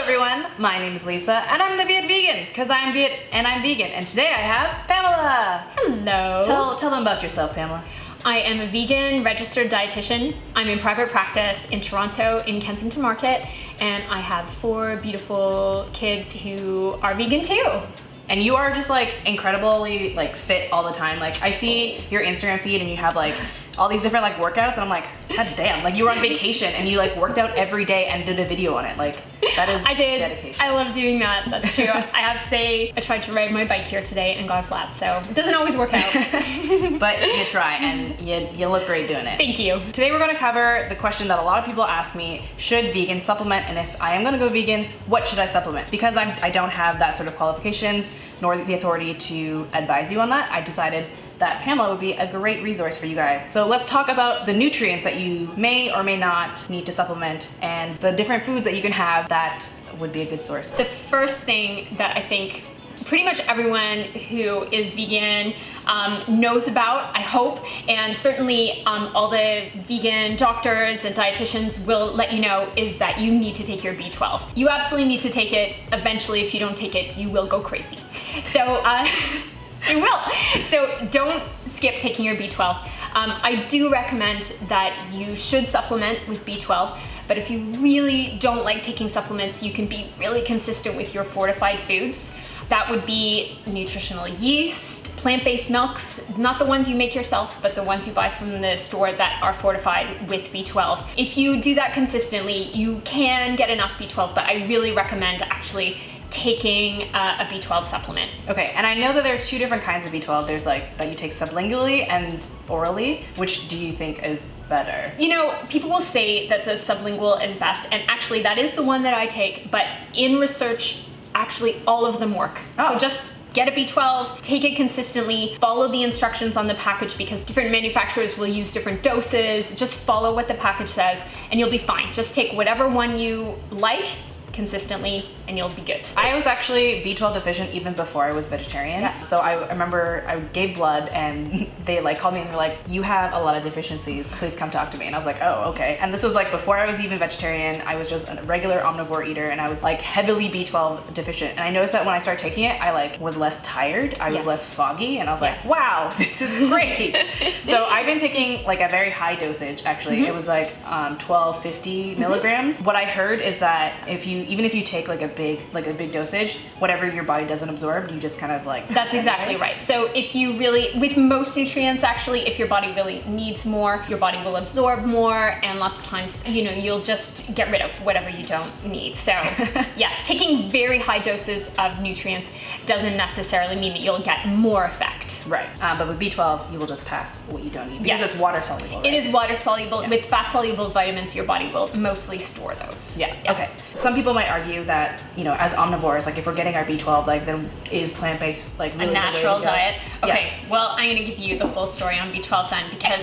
everyone, my name is Lisa and I'm the Viet vegan because I'm Viet and I'm vegan, and today I have Pamela. Hello. Tell them about yourself, Pamela. I am a vegan registered dietitian. I'm in private practice in Toronto in Kensington Market, and I have 4 beautiful kids who are vegan too. And you are just like incredibly like fit all the time. Like I see your Instagram feed and you have like all these different like workouts and I'm like, god damn, like you were on vacation and you like worked out every day and did a video on it. Like that is dedication. I love doing that, that's true. I have to say, I tried to ride my bike here today and got flat, so it doesn't always work out. But you try and you look great doing it. Thank you. Today we're gonna cover the question that a lot of people ask me, should vegans supplement? And if I am gonna go vegan, what should I supplement? Because I don't have that sort of qualifications nor the authority to advise you on that, I decided that Pamela would be a great resource for you guys. So let's talk about the nutrients that you may or may not need to supplement and the different foods that you can have that would be a good source. The first thing that I think pretty much everyone who is vegan knows about, I hope, and certainly all the vegan doctors and dietitians will let you know, is that you need to take your B12. You absolutely need to take it. Eventually, if you don't take it, you will go crazy. So you will. So don't skip taking your B12. I do recommend that you should supplement with B12, but if you really don't like taking supplements, you can be really consistent with your fortified foods. That would be nutritional yeast, plant-based milks, not the ones you make yourself, but the ones you buy from the store that are fortified with B12. If you do that consistently, you can get enough B12, but I really recommend actually taking a B12 supplement. Okay, and I know that there are 2 different kinds of B12. There's like that you take sublingually and orally. Which do you think is better? You know, people will say that the sublingual is best, and actually that is the one that I take, but in research, actually all of them work. So just get a B12, take it consistently, follow the instructions on the package because different manufacturers will use different doses. Just follow what the package says and you'll be fine. Just take whatever one you like consistently and you'll be good. I was actually B12 deficient even before I was vegetarian. Yes. So I remember I gave blood and they like called me and they're like, you have a lot of deficiencies, please come talk to me. And I was like, oh, okay. And this was like before I was even vegetarian. I was just a regular omnivore eater and I was like heavily B12 deficient. And I noticed that when I started taking it, I like was less tired, I was less foggy, and I was like, wow, this is great. So I've been taking like a very high dosage actually. It was like 1250 milligrams. What I heard is that even if you take like a big dosage, whatever your body doesn't absorb, you just kind of like That's exactly right. So if you really, with most nutrients actually, if your body really needs more, your body will absorb more, and lots of times, you know, you'll just get rid of whatever you don't need. So yes, taking very high doses of nutrients doesn't necessarily mean that you'll get more effect. Right, but with B12, you will just pass what you don't need because it's water soluble, right? It is water soluble. Yeah. With fat soluble vitamins, your body will mostly store those. Yeah, okay. Some people might argue that, you know, as omnivores, like if we're getting our B12, like then is plant-based like really a natural diet? Okay, yeah. Well, I'm gonna give you the full story on B12 then, because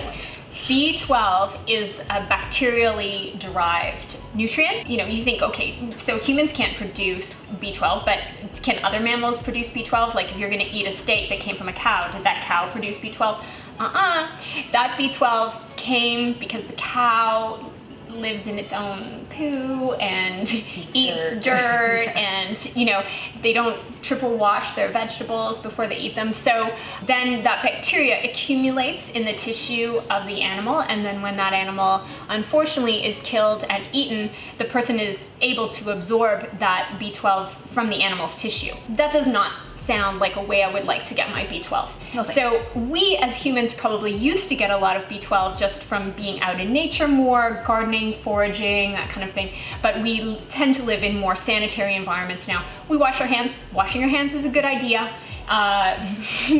B12 is a bacterially derived nutrient. You know, you think, okay, so humans can't produce B12, but can other mammals produce B12? Like if you're gonna eat a steak that came from a cow, did that cow produce B12? That B12 came because the cow lives in its own poo and eats dirt and, you know, they don't triple wash their vegetables before they eat them. So then that bacteria accumulates in the tissue of the animal, and then when that animal unfortunately is killed and eaten, the person is able to absorb that B12 from the animal's tissue. That does not sound like a way I would like to get my B12. No, so we as humans probably used to get a lot of B12 just from being out in nature more, gardening, foraging, that kind of thing. But we tend to live in more sanitary environments now. We wash our hands. Washing your hands is a good idea.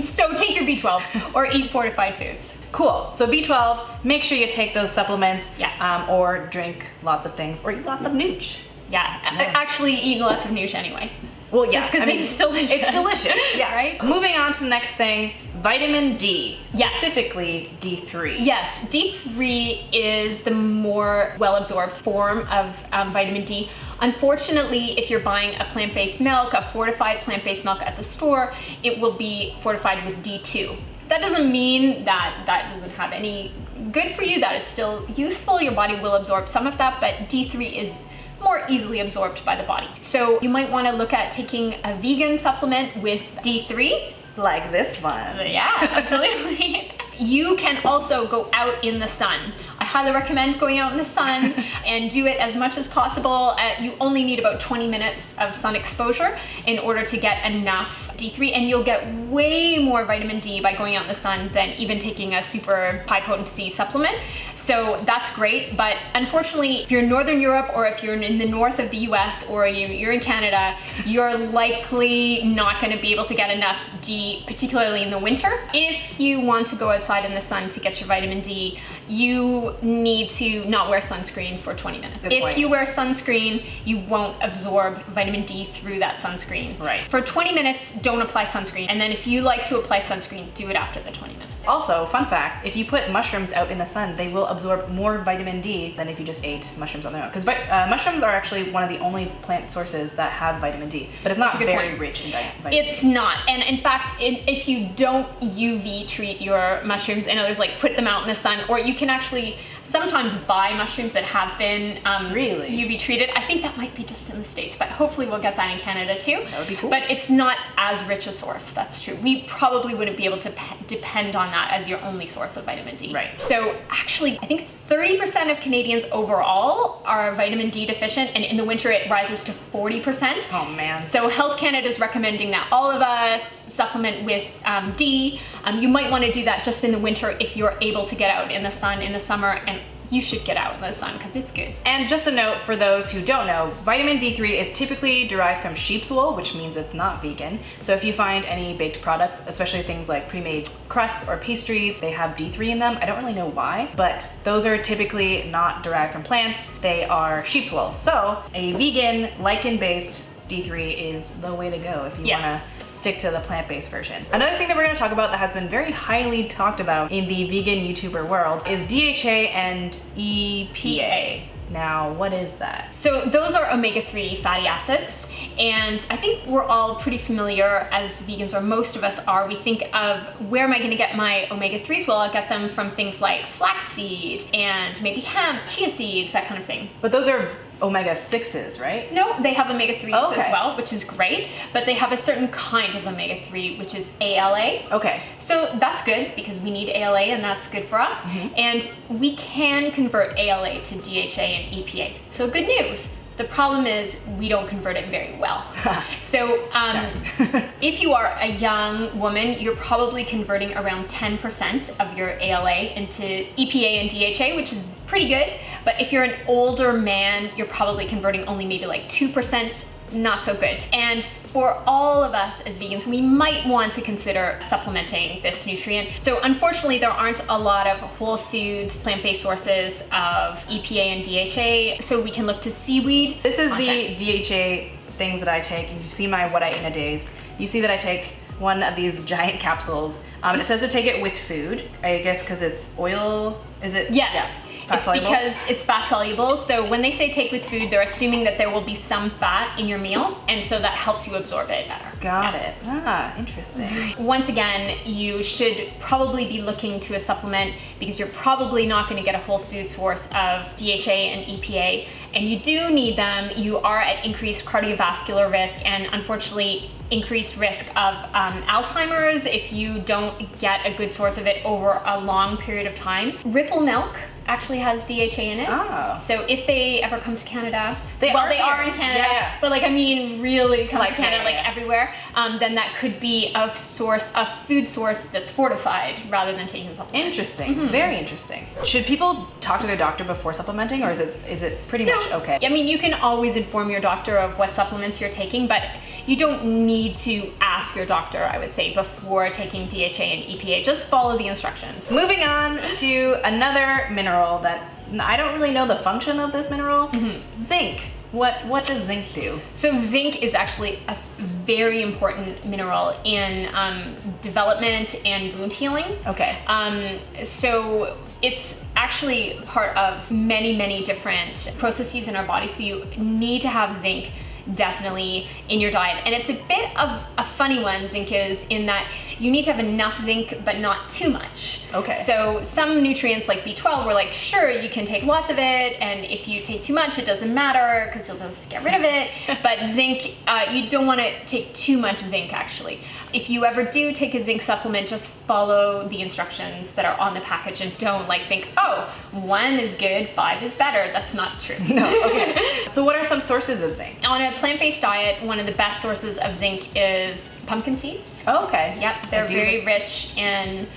So take your B12 or eat fortified foods. Cool. So B12, make sure you take those supplements. Yes. Or drink lots of things or eat lots of nooch. Yeah. Actually eat lots of nooch anyway. Well, yeah, I mean, it's delicious. It's delicious, yeah. Right? Moving on to the next thing, vitamin D, yes. specifically D3. Yes, D3 is the more well-absorbed form of vitamin D. Unfortunately, if you're buying a plant-based milk, a fortified plant-based milk at the store, it will be fortified with D2. That doesn't mean that that doesn't have any good for you. That is still useful. Your body will absorb some of that, but D3 is more or easily absorbed by the body. So you might want to look at taking a vegan supplement with D3. Like this one. Yeah, absolutely. You can also go out in the sun. I highly recommend going out in the sun and do it as much as possible. You only need about 20 minutes of sun exposure in order to get enough D3, and you'll get way more vitamin D by going out in the sun than even taking a super high potency supplement. So that's great, but unfortunately, if you're in Northern Europe or if you're in the north of the US or you're in Canada, you're likely not going to be able to get enough D, particularly in the winter. If you want to go outside in the sun to get your vitamin D, you need to not wear sunscreen for 20 minutes. If you wear sunscreen, you won't absorb vitamin D through that sunscreen. Right. For 20 minutes, don't apply sunscreen. And then if you like to apply sunscreen, do it after the 20 minutes. Also, fun fact, if you put mushrooms out in the sun, they will absorb more vitamin D than if you just ate mushrooms on their own. Because mushrooms are actually one of the only plant sources that have vitamin D, but it's not very rich in vitamin D. It's not. And in fact, if you don't UV treat your mushrooms, and others like put them out in the sun, or you can actually sometimes buy mushrooms that have been really UV treated. I think that might be just in the States, but hopefully we'll get that in Canada too. That would be cool. But it's not as rich a source, that's true. We probably wouldn't be able to depend on that as your only source of vitamin D. Right. So actually, I think 30% of Canadians overall are vitamin D deficient, and in the winter it rises to 40%. Oh man. So Health Canada is recommending that all of us supplement with D. You might want to do that just in the winter if you're able to get out in the sun in the summer, and you should get out in the sun because it's good. And just a note for those who don't know, vitamin D3 is typically derived from sheep's wool, which means it's not vegan. So if you find any baked products, especially things like pre-made crusts or pastries, they have D3 in them. I don't really know why, but those are typically not derived from plants. They are sheep's wool. So a vegan lichen-based D3 is the way to go if you want to stick to the plant-based version. Another thing that we're going to talk about that has been very highly talked about in the vegan YouTuber world is DHA and EPA. Now, what is that? So those are omega-3 fatty acids, and I think we're all pretty familiar as vegans, or most of us are. We think of, where am I going to get my omega-3s? Well, I'll get them from things like flaxseed and maybe hemp, chia seeds, that kind of thing. But those are omega-6s, right? No, they have omega-3s as well, which is great, but they have a certain kind of omega-3, which is ALA. Okay. So that's good because we need ALA and that's good for us. And we can convert ALA to DHA and EPA. So good news. The problem is we don't convert it very well. So if you are a young woman, you're probably converting around 10% of your ALA into EPA and DHA, which is pretty good. But if you're an older man, you're probably converting only maybe like 2%, not so good. And for all of us as vegans, we might want to consider supplementing this nutrient. So unfortunately, there aren't a lot of whole foods, plant-based sources of EPA and DHA, so we can look to seaweed. This is the DHA things that I take. You've seen my What I Eat in a Days. You see that I take one of these giant capsules. And it says to take it with food, I guess because it's oil, is it? Yes. Yeah. It's because it's fat soluble. So when they say take with food, they're assuming that there will be some fat in your meal, and so that helps you absorb it better. Got it. Ah, interesting. Once again, you should probably be looking to a supplement because you're probably not going to get a whole food source of DHA and EPA, and you do need them. You are at increased cardiovascular risk and unfortunately increased risk of Alzheimer's if you don't get a good source of it over a long period of time. Ripple milk actually has DHA in it. Oh. So if they ever come to Canada, they are in Canada, but like, I mean, really come to Canada, like everywhere, then that could be a food source that's fortified rather than taking supplements. Interesting. Very interesting. Should people talk to their doctor before supplementing, or is it pretty much okay? I mean, you can always inform your doctor of what supplements you're taking, but you don't need to ask your doctor, I would say, before taking DHA and EPA. Just follow the instructions. Moving on to another mineral that I don't really know the function of this mineral. Zinc. What does zinc do? So zinc is actually a very important mineral in development and wound healing. Okay. So it's actually part of many, many different processes in our body. So you need to have zinc definitely in your diet. And it's a bit of a funny one, zinc is, in that you need to have enough zinc, but not too much. Okay. So some nutrients like B12, we're like, sure, you can take lots of it, and if you take too much, it doesn't matter because you'll just get rid of it. But zinc, you don't want to take too much zinc, actually. If you ever do take a zinc supplement, just follow the instructions that are on the package and don't like think, oh, 1 is good, 5 is better. That's not true. No, okay. So what are some sources of zinc? On a plant-based diet, one of the best sources of zinc is pumpkin seeds. Oh, okay. Yep, they're very rich in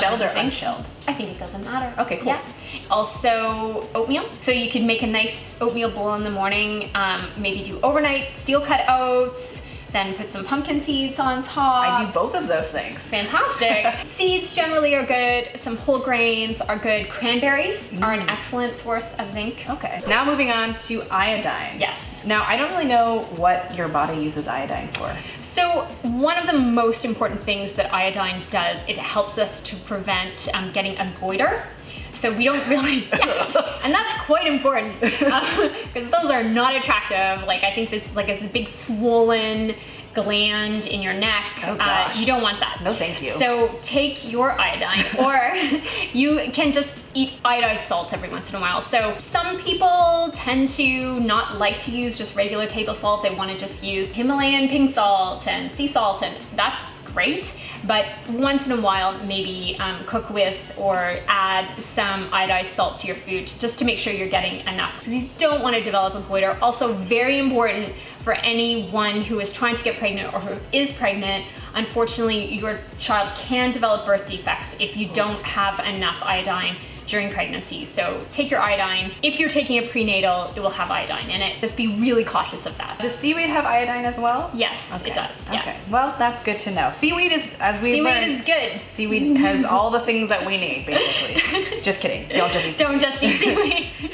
shelled or zinc. unshelled? I think it doesn't matter. Okay, cool. Yeah. Also, oatmeal. So you could make a nice oatmeal bowl in the morning, maybe do overnight steel cut oats, then put some pumpkin seeds on top. I do both of those things. Fantastic. Seeds generally are good. Some whole grains are good. Cranberries are an excellent source of zinc. Okay. Now moving on to iodine. Yes. Now, I don't really know what your body uses iodine for. So one of the most important things that iodine does, it helps us to prevent getting a goiter. So we don't really, and that's quite important because those are not attractive. Like I think this is like it's a big swollen gland in your neck. Oh gosh. You don't want that. No, thank you. So take your iodine, or you can just eat iodized salt every once in a while. So some people tend to not like to use just regular table salt. They want to just use Himalayan pink salt and sea salt, and that's great. But once in a while, maybe cook with or add some iodized salt to your food just to make sure you're getting enough. Because you don't want to develop a goiter. Also very important for anyone who is trying to get pregnant or who is pregnant. Unfortunately, your child can develop birth defects if you don't have enough iodine during pregnancy. So take your iodine. If you're taking a prenatal, it will have iodine in it. Just be really cautious of that. Does seaweed have iodine as well? Yes, Okay. it does. Yeah. Okay. Well, that's good to know. Seaweed is, as we learned, Seaweed is good. seaweed has all the things that we need, basically. Just kidding. Don't just eat seaweed. Don't just eat seaweed.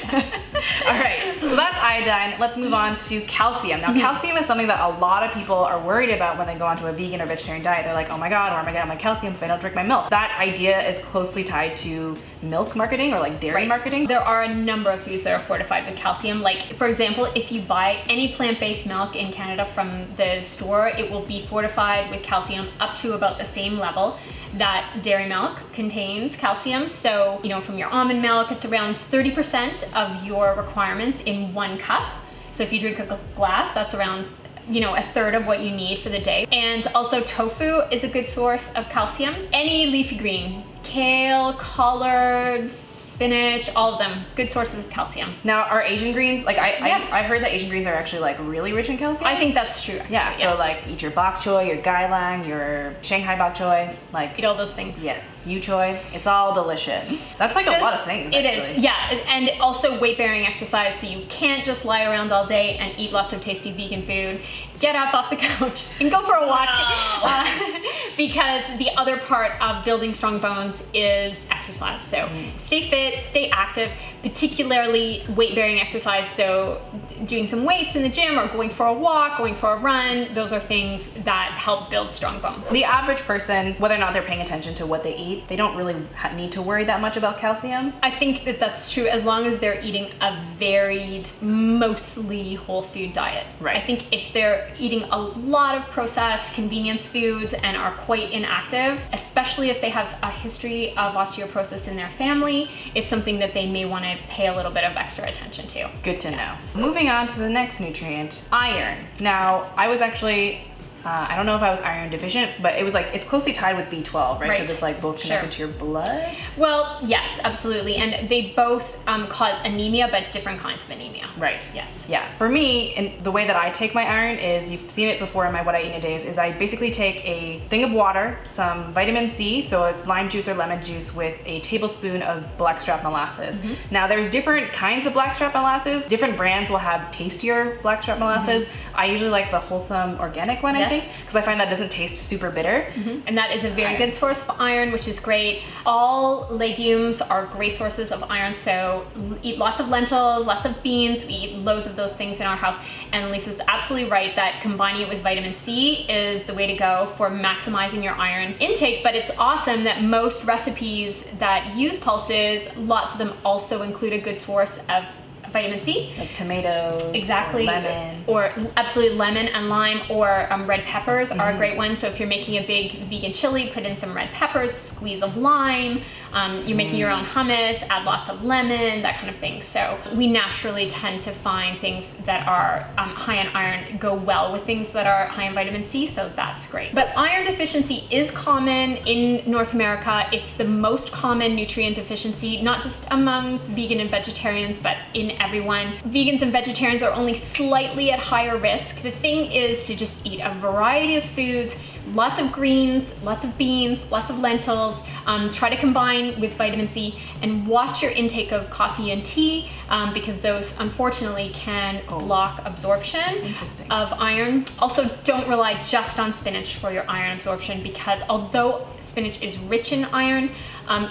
All right, so that's iodine. Let's move on to calcium. Now, calcium is something that a lot of people are worried about when they go onto a vegan or vegetarian diet. They're like, oh my God, where am I getting my calcium if I don't drink my milk? That idea is closely tied to milk marketing or like dairy marketing. There are a number of foods that are fortified with calcium. Like, for example, if you buy any plant-based milk in Canada from the store, it will be fortified with calcium up to about the same level that dairy milk contains calcium. So, you know, from your almond milk, it's around 30% of your requirements in 1 cup. So if you drink a glass, that's around, you know, 1/3 of what you need for the day. And also tofu is a good source of calcium. Any leafy green, kale, collards, spinach, all of them, good sources of calcium. Now, are Asian greens, like Yes. I've heard that Asian greens are actually like really rich in calcium. I think that's true. Actually. Yeah, so yes. like eat your bok choy, your gailang, your Shanghai bok choy, like Eat all those things. yes, yu choy. It's all delicious. That's like a lot of things. It actually. is, yeah, and also weight-bearing exercise. So you can't just lie around all day and eat lots of tasty vegan food. Get up off the couch and go for a walk, because the other part of building strong bones is exercise. So stay fit, stay active, particularly weight-bearing exercise. So doing some weights in the gym or going for a walk, going for a run, those are things that help build strong bone. The average person, whether or not they're paying attention to what they eat, they don't really need to worry that much about calcium. I think that that's true as long as they're eating a varied, mostly whole food diet. Right. I think if they're eating a lot of processed convenience foods and are quite inactive, especially if they have a history of osteoporosis in their family, it's something that they may want to pay a little bit of extra attention to. Good to Yes. know. Moving on to the next nutrient, iron. Now, I was actually, I don't know if I was iron deficient, but it was like, it's closely tied with B12, right? Right. Because it's like both connected to your blood. Well, yes, absolutely. And they both cause anemia, but different kinds of anemia. Right. Yes. Yeah. For me, and the way that I take my iron is, you've seen it before in my What I Eat in a Day, is I basically take a thing of water, some vitamin C, so it's lime juice or lemon juice, with a tablespoon of blackstrap molasses. Now, there's different kinds of blackstrap molasses. Different brands will have tastier blackstrap molasses. I usually like the wholesome organic one, I think, because I find that doesn't taste super bitter. And that is a very good source of iron, which is great. All legumes are great sources of iron, so eat lots of lentils, lots of beans. We eat loads of those things in our house. And Lisa's absolutely right that combining it with vitamin C is the way to go for maximizing your iron intake. But it's awesome that most recipes that use pulses, lots of them also include a good source of vitamin C. Like tomatoes, Exactly. or lemon. Or absolutely lemon and lime, or red peppers are a great one. So if you're making a big vegan chili, put in some red peppers, squeeze of lime. You're making your own hummus, add lots of lemon, that kind of thing. So we naturally tend to find things that are high in iron go well with things that are high in vitamin C, so that's great. But iron deficiency is common in North America. It's the most common nutrient deficiency, not just among vegan and vegetarians, but in everyone. Vegans and vegetarians are only slightly at higher risk. The thing is to just eat a variety of foods, lots of greens, lots of beans, lots of lentils, try to combine with vitamin C, and watch your intake of coffee and tea because those unfortunately can block absorption of iron. Also, don't rely just on spinach for your iron absorption, because although spinach is rich in iron,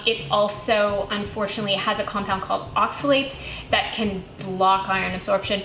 it also unfortunately has a compound called oxalates that can block iron absorption.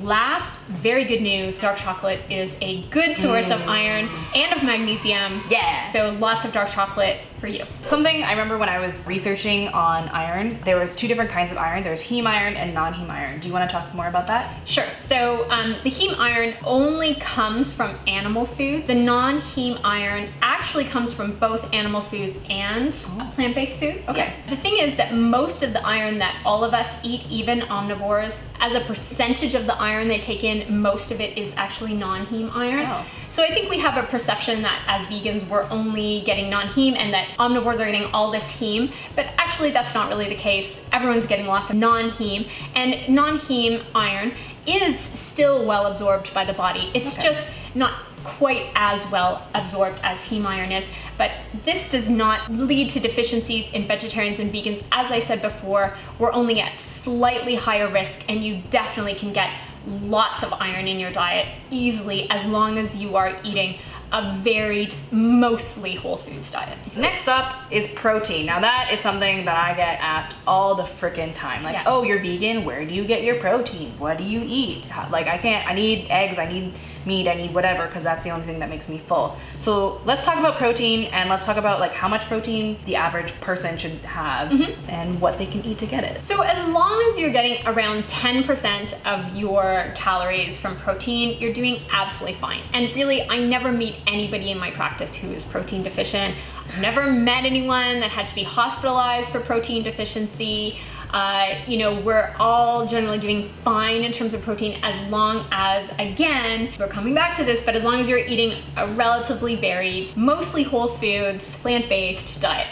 Last, very good news, dark chocolate is a good source of iron and of magnesium. Yeah. So lots of dark chocolate for you. Something I remember when I was researching on iron, there was 2 different kinds of iron. There's heme iron and non-heme iron. Do you want to talk more about that? Sure. So the heme iron only comes from animal food. The non-heme iron actually comes from both animal foods and plant-based foods. Okay. Yeah. The thing is that most of the iron that all of us eat, even omnivores, as a percentage of the iron they take in, most of it is actually non-heme iron. Oh. So I think we have a perception that as vegans we're only getting non-heme and that omnivores are getting all this heme, but actually that's not really the case. Everyone's getting lots of non-heme, and non-heme iron is still well absorbed by the body. It's just not quite as well absorbed as heme iron is, but this does not lead to deficiencies in vegetarians and vegans. As I said before, we're only at slightly higher risk, and you definitely can get lots of iron in your diet easily as long as you are eating a varied, mostly whole foods diet. Next up is protein. Now that is something that I get asked all the freaking time. Like, oh, you're vegan, where do you get your protein? What do you eat? Like, I need eggs, I need meat, I need whatever, because that's the only thing that makes me full. So let's talk about protein, and let's talk about like how much protein the average person should have and what they can eat to get it. So as long as you're getting around 10% of your calories from protein, you're doing absolutely fine. And really, I never meet anybody in my practice who is protein deficient. I've never met anyone that had to be hospitalized for protein deficiency. We're all generally doing fine in terms of protein as long as, again, we're coming back to this, but as long as you're eating a relatively varied, mostly whole foods, plant-based diet.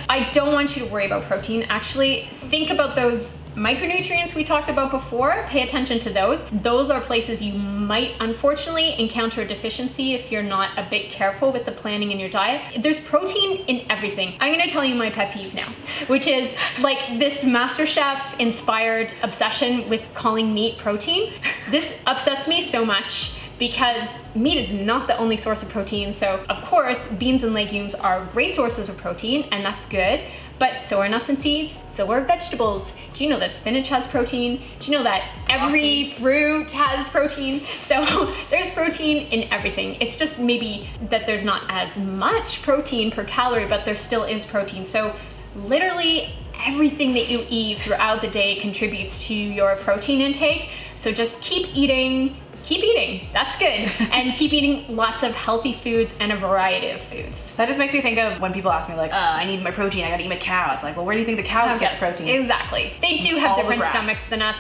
I don't want you to worry about protein. Actually, think about those micronutrients we talked about before. Pay attention to those. Those are places you might unfortunately encounter a deficiency if you're not a bit careful with the planning in your diet. There's protein in everything. I'm gonna tell you my pet peeve now, which is like this MasterChef inspired obsession with calling meat protein. This upsets me so much, because meat is not the only source of protein. So of course, beans and legumes are great sources of protein, and that's good, but so are nuts and seeds, so are vegetables. Do you know that spinach has protein? Do you know that every fruit has protein? So there's protein in everything. It's just maybe that there's not as much protein per calorie, but there still is protein. So literally everything that you eat throughout the day contributes to your protein intake. So just keep eating, that's good. And keep eating lots of healthy foods and a variety of foods. That just makes me think of when people ask me like, I need my protein, I gotta eat my cow. It's like, well, where do you think the cow gets protein? Exactly. They do have different stomachs than us.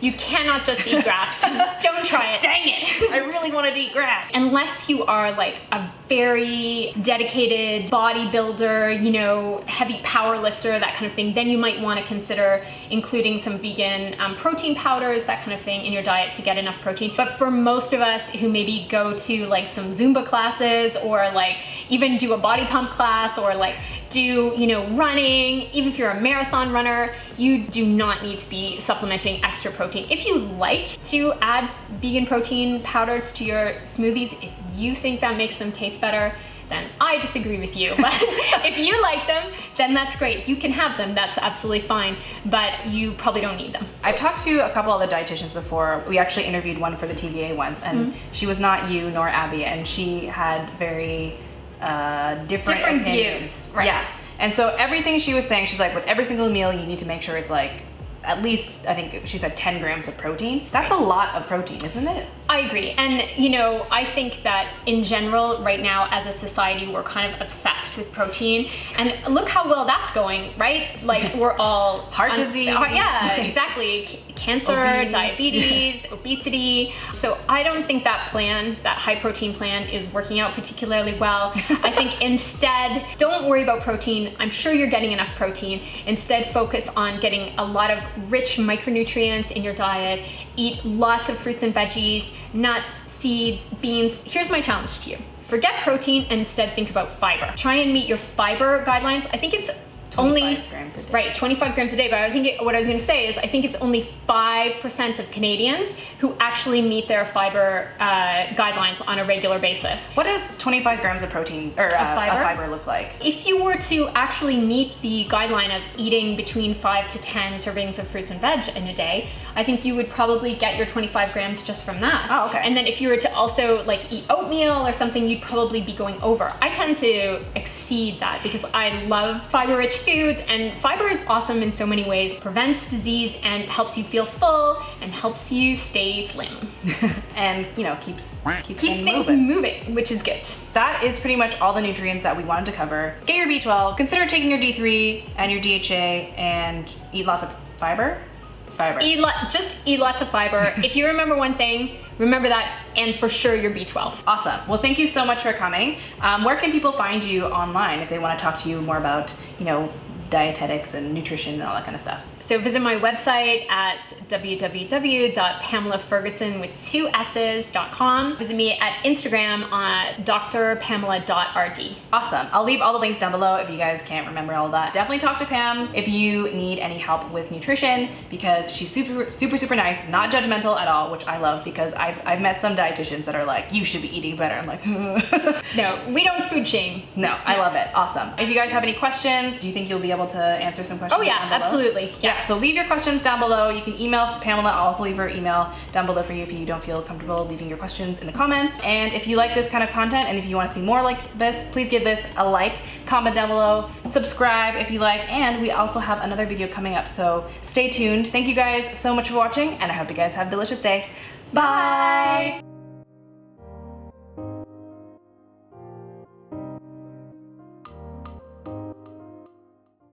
You cannot just eat grass. Don't try it. Dang it, I really wanted to eat grass. Unless you are like a very dedicated bodybuilder, heavy power lifter, that kind of thing, then you might want to consider including some vegan protein powders, that kind of thing in your diet to get enough protein. But for most of us who maybe go to like some Zumba classes, or like even do a body pump class, or like do, running, even if you're a marathon runner, you do not need to be supplementing extra protein. If you like to add vegan protein powders to your smoothies, if you think that makes them taste better, then I disagree with you. But if you like them, then that's great. You can have them, that's absolutely fine, but you probably don't need them. I've talked to a couple other dietitians before. We actually interviewed one for the TVA once, and she was not you nor Abby, and she had very different opinions. Views, right? Yeah. And so everything she was saying, she's like, with every single meal, you need to make sure it's like at least, I think she said 10 grams of protein. That's a lot of protein, isn't it? I agree. And, you know, I think that in general, right now, as a society, we're kind of obsessed with protein. And look how well that's going, right? Like, we're all... Heart disease. Yeah, exactly. Cancer, diabetes, obesity. So I don't think that plan, that high protein plan, is working out particularly well. I think instead, don't worry about protein. I'm sure you're getting enough protein. Instead, focus on getting a lot of rich micronutrients in your diet. Eat lots of fruits and veggies, nuts, seeds, beans. Here's my challenge to you. Forget protein and instead think about fiber. Try and meet your fiber guidelines. I think it's 25 grams a day. Right, 25 grams a day, but I think what I was gonna say is I think it's only 5% of Canadians who actually meet their fiber guidelines on a regular basis. What does 25 grams of protein, or fiber look like? If you were to actually meet the guideline of eating between 5 to 10 servings of fruits and veg in a day, I think you would probably get your 25 grams just from that. Oh, okay. And then if you were to also like eat oatmeal or something, you'd probably be going over. I tend to exceed that because I love fiber-rich foods, and fiber is awesome in so many ways. Prevents disease and helps you feel full and helps you stay slim. And, you know, keeps things moving, which is good. That is pretty much all the nutrients that we wanted to cover. Get your B12, consider taking your D3 and your DHA, and eat lots of fiber. Just eat lots of fiber. If you remember one thing, remember that, and for sure your B12. Awesome. Well, thank you so much for coming. Where can people find you online if they want to talk to you more about, you know, dietetics and nutrition and all that kind of stuff? So visit my website at www.pamelafergusson.com. Visit me at Instagram on drpamela.rd. Awesome. I'll leave all the links down below if you guys can't remember all that. Definitely talk to Pam if you need any help with nutrition, because she's super nice, not judgmental at all, which I love, because I've met some dietitians that are like, you should be eating better. I'm like, no, we don't food shame. No, I love it. Awesome. If you guys have any questions, do you think you'll be able to answer some questions? Oh yeah, absolutely. Yeah, so leave your questions down below. You can email Pamela. I'll also leave her email down below for you if you don't feel comfortable leaving your questions in the comments. And if you like this kind of content and if you want to see more like this, please give this a like, comment down below, subscribe if you like, and we also have another video coming up, so stay tuned. Thank you guys so much for watching, and I hope you guys have a delicious day. Bye!